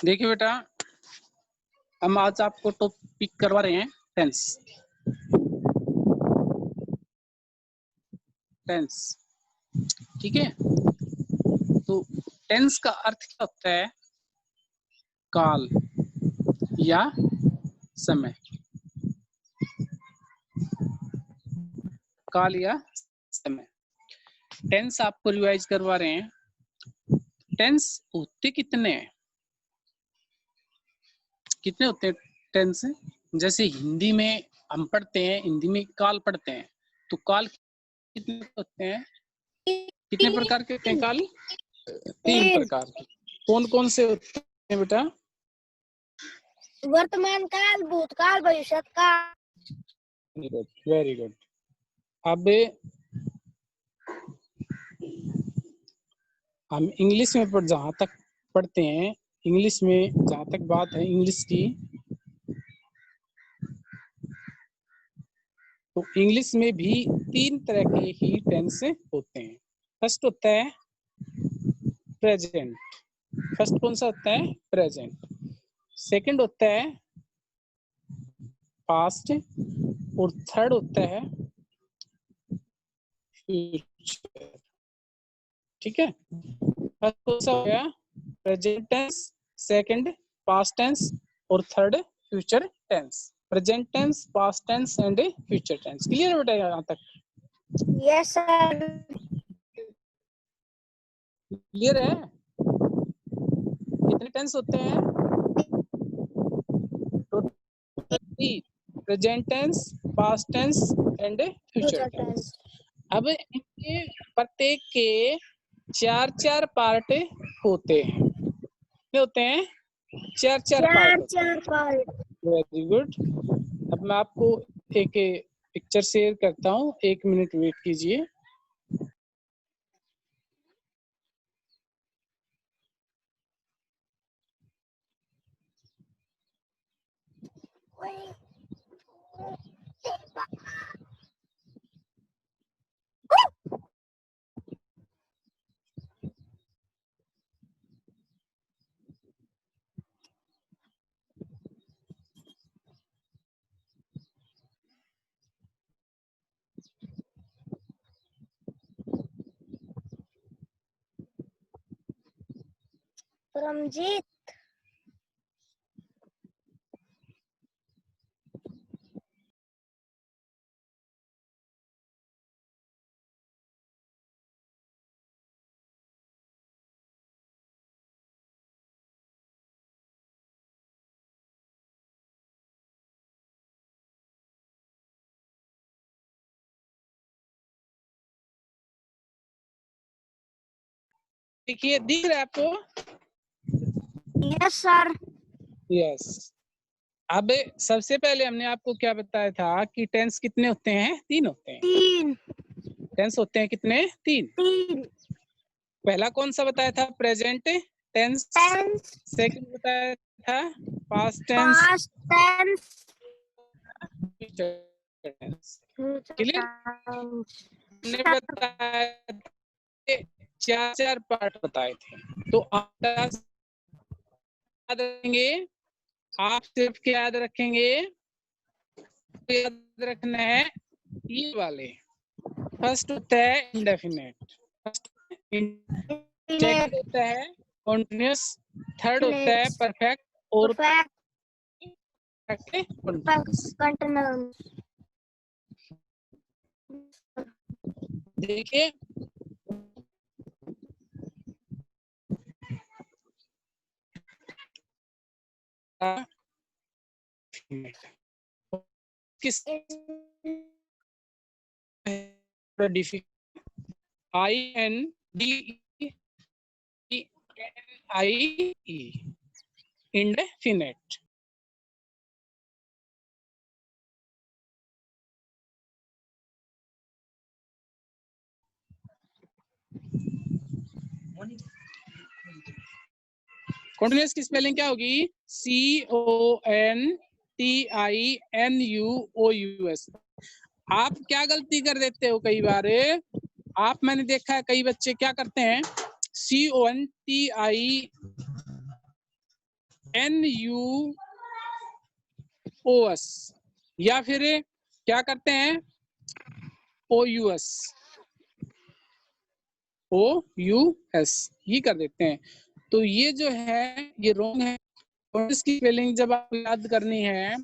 देखिए बेटा, हम आज आपको टॉपिक करवा रहे हैं टेंस। टेंस, ठीक है। तो टेंस का अर्थ क्या होता है? काल या समय। काल या समय। टेंस आपको रिवाइज करवा रहे हैं। टेंस होते कितने हैं? कितने होते हैं टेंस? जैसे हिंदी में हम पढ़ते हैं, हिंदी में काल पढ़ते हैं, तो काल कितने होते हैं? कितने प्रकार के होते हैं काल? 3 प्रकार के। कौन कौन से होते हैं बेटा? वर्तमान काल, भूतकाल, भविष्य काल। Very good. अब हम इंग्लिश में जहाँ तक पढ़ते हैं, इंग्लिश में जहाँ तक बात है इंग्लिश की, तो इंग्लिश में भी 3 तरह के ही टेंस होते हैं। फर्स्ट होता है प्रेजेंट। फर्स्ट कौन सा होता है? प्रेजेंट। सेकंड होता है पास्ट और थर्ड होता है फ्यूचर। ठीक है। फर्स्ट कौन सा हो गया? Present tense, second past tense और third future tense. Present tense, past tense and future tense. Clear बेटा यहाँ तक? Yes sir. क्लियर है? कितने टेंस होते हैं? Present tense, past tense and future tense. अब इनके प्रत्येक के 4-4 पार्ट होते हैं। कितने होते हैं? 4-4 पार्ट। Very good. अब मैं आपको एक पिक्चर शेयर करता हूँ, 1 मिनट वेट कीजिए। परमजीत, देखिए, दिख रहा है आपको? Yes sir. यस। अब सबसे पहले हमने आपको क्या बताया था कि टेंस कितने होते हैं? 3 होते हैं। 3 टेंस होते हैं कितने? 3। पहला कौन सा बताया था? Present tense. सेकंड बताया था past tense. Future tense. Clear? हमने बताया 4-4 पार्ट बताए थे। तो आप याद रखेंगे, आप सिर्फ क्या याद रखेंगे? याद रखना है ये वाले। फर्स्ट होता है इंडेफिनेट, सेकंड होता है कॉन्टिन्यूअस, थर्ड होता है परफेक्ट और कंटिन्यूअस। देखिए, किस INDEFINITE indefinite। कॉन्टिन्यूअस की स्पेलिंग क्या होगी? CONTINUOUS। आप क्या गलती कर देते हो कई बार? मैंने देखा है कई बच्चे क्या करते हैं, CONTINUOUS NUOS, या फिर क्या करते हैं OUS, OUS ये कर देते हैं। तो ये जो है ये रॉन्ग है। और इसकी स्पेलिंग जब आप याद करनी है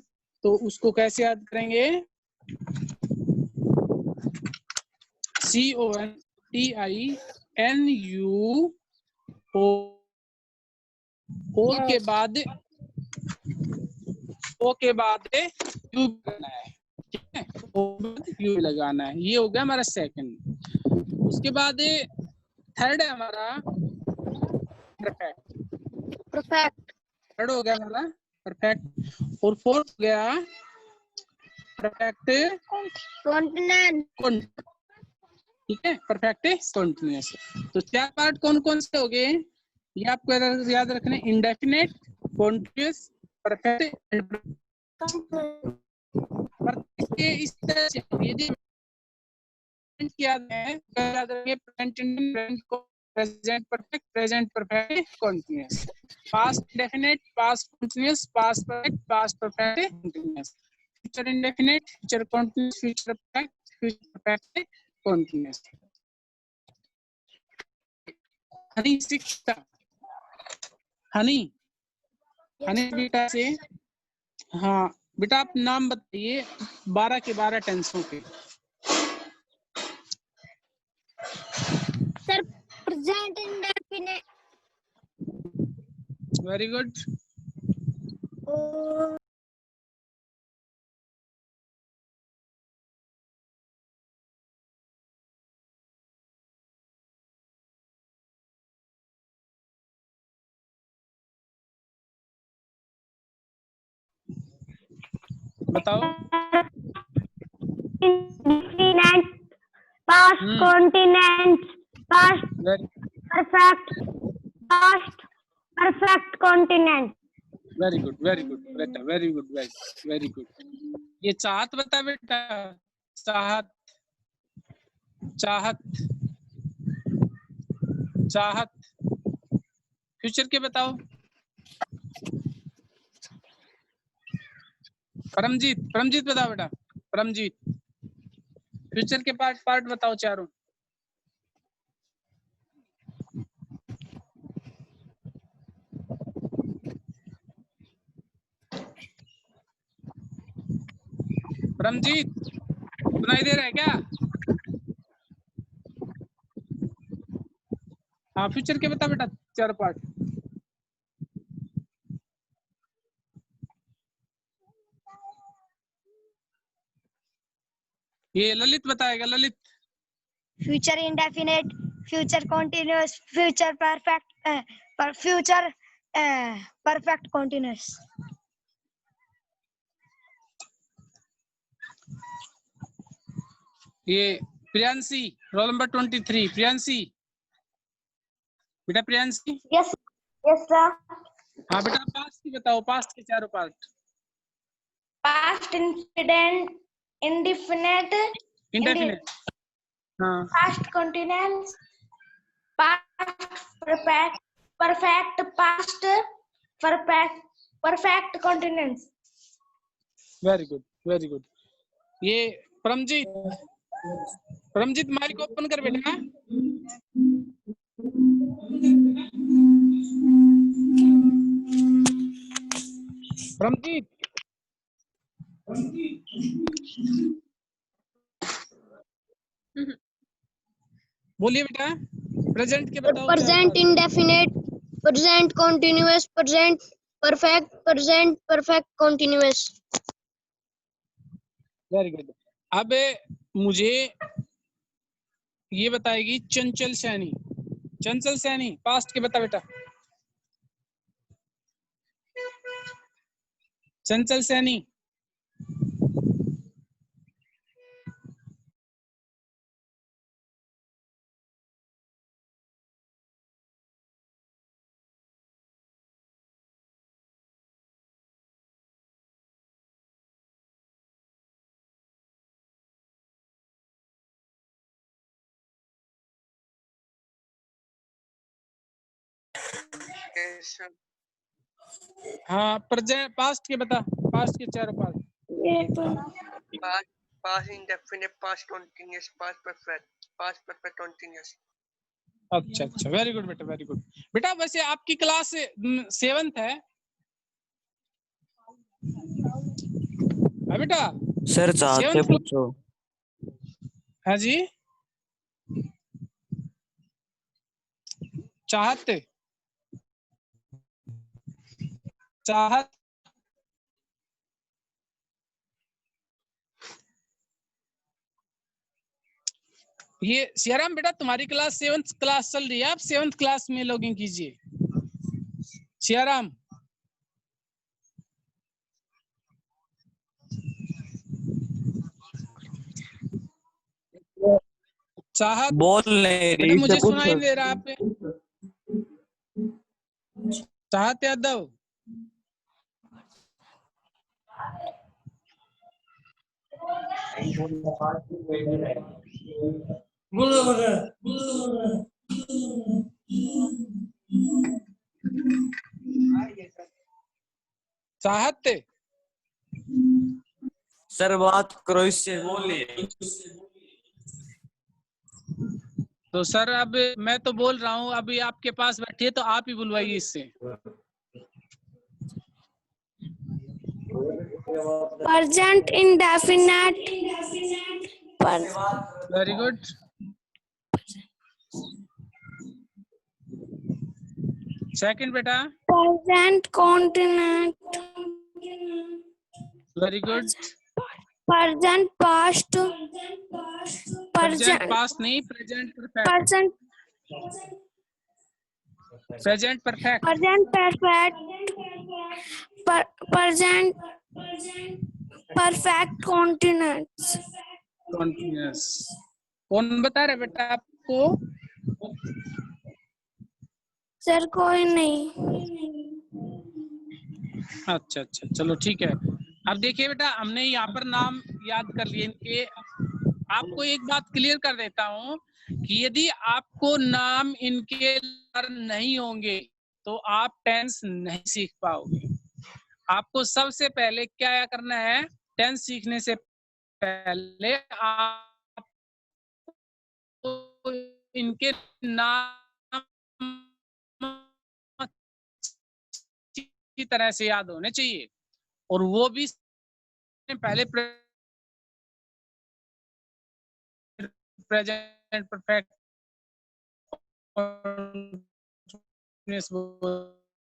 तो उसको कैसे याद करेंगे? CONTINUO, ओ के बाद यू लगाना है, ठीक है, ओ के बाद यू लगाना है। ये हो गया हमारा सेकंड। उसके बाद थर्ड है हमारा परफेक्ट। थर्ड हो गया हमारा परफेक्ट। और फोर्थ हो गया परफेक्ट कॉन्टिन्यूअस, ठीक है, परफेक्ट कॉन्टिन्यूअस। तो चार पार्ट कौन कौन से हो गए ये आपको याद रखने, इंडेफिनेट, कॉन्टिन्यूअस, परफेक्ट एंड इस तरह से यदि याद है याद रखेंगे present perfect, present perfect continuous, past definite, past continuous, past perfect, past perfect continuous, future indefinite, future continuous, future perfect, future perfect continuous. Honey शिक्षा, हनी बेटा से, हाँ बेटा आप नाम बताइए 12 के 12 टेंसों के। Sir present indefinite, very good. बताओ। Indefinite, past continent, past perfect, past perfect continent. Very good बेटा, वेरी गुड, वेरी गुड। ये चाहत बता बेटा, चाहत, चाहत, चाहत। फ्यूचर के बताओ। परमजीत बताओ बेटा, परमजीत फ्यूचर के पार्ट बताओ चारों। परमजीत सुनाई दे रहा है क्या? हाँ फ्यूचर के बता बेटा चार पार्ट। ये ललित बताएगा, Lalit. Future indefinite, future continuous, future perfect, future perfect continuous. ये प्रियांशी रोल नंबर 23, प्रियांशी बेटा, प्रियांशी। Yes sir. हाँ बेटा पास्ट की बताओ, पास्ट के चारों part. Past incident, indefinite, indefinite, हाँ past continuous, past perfect, perfect past, perfect perfect continuous. Very good, very good. ये परमजीत, परमजीत माइक ओपन कर बेटा। परमजीत बोलिए बेटा, प्रेजेंट के बताओ। Present indefinite, present continuous, present perfect, present perfect continuous. Very good. अब मुझे ये बताएगी चंचल सैनी, चंचल सैनी पास्ट के बता बेटा। चंचल सैनी, हाँ प्रेजेंट पास्ट के बता, पास्ट के चारों part. Past indefinite, past continuous, past perfect continuous. अच्छा अच्छा, वेरी गुड बेटा, वेरी गुड बेटा। वैसे आपकी क्लास 7th है बेटा? सर चाहते 7th पूछो। हाँ जी, चाहते चाहत ये सियाराम बेटा, तुम्हारी क्लास 7th क्लास चल रही है, आप 7th क्लास में लॉगिन कीजिए सियाराम। चाहत बोल नहीं बेटा, रही, मुझे से सुनाई पूछो। दे रहा आप। चाहत यादव, चाहत सर बात करो, इससे बोलिए। तो सर अब मैं तो बोल रहा हूँ, अभी आपके पास बैठी है तो आप ही बुलवाइए इससे। Present indefinite. Very good, second बेटा, Present continuous. Very good. Present past. Present Present. Past नहीं, present perfect, Present. Present perfect, Present perfect. Present perfect continuous. Continuous. कौन बता रहा है बेटा आपको? सर कोई नहीं। अच्छा अच्छा, चलो ठीक है। अब देखिए बेटा, हमने यहाँ पर नाम याद कर लिए इनके। आपको एक बात क्लियर कर देता हूँ कि यदि आपको नाम इनके नहीं होंगे तो आप टेंस नहीं सीख पाओगे। आपको सबसे पहले क्या करना है, टेंस सीखने से पहले आप इनके नाम अच्छी तरह से याद होने चाहिए, और वो भी पहले प्रेजेंट परफेक्ट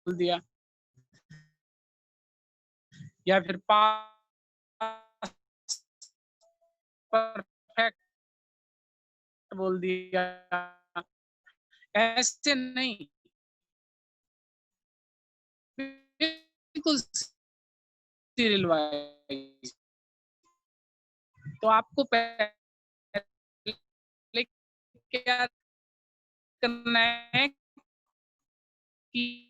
बोल दिया, या फिर पास्ट परफेक्ट बोल दिया, ऐसे नहीं, बिल्कुल सीरियल वाइज। तो आपको पहले क्या करना है कि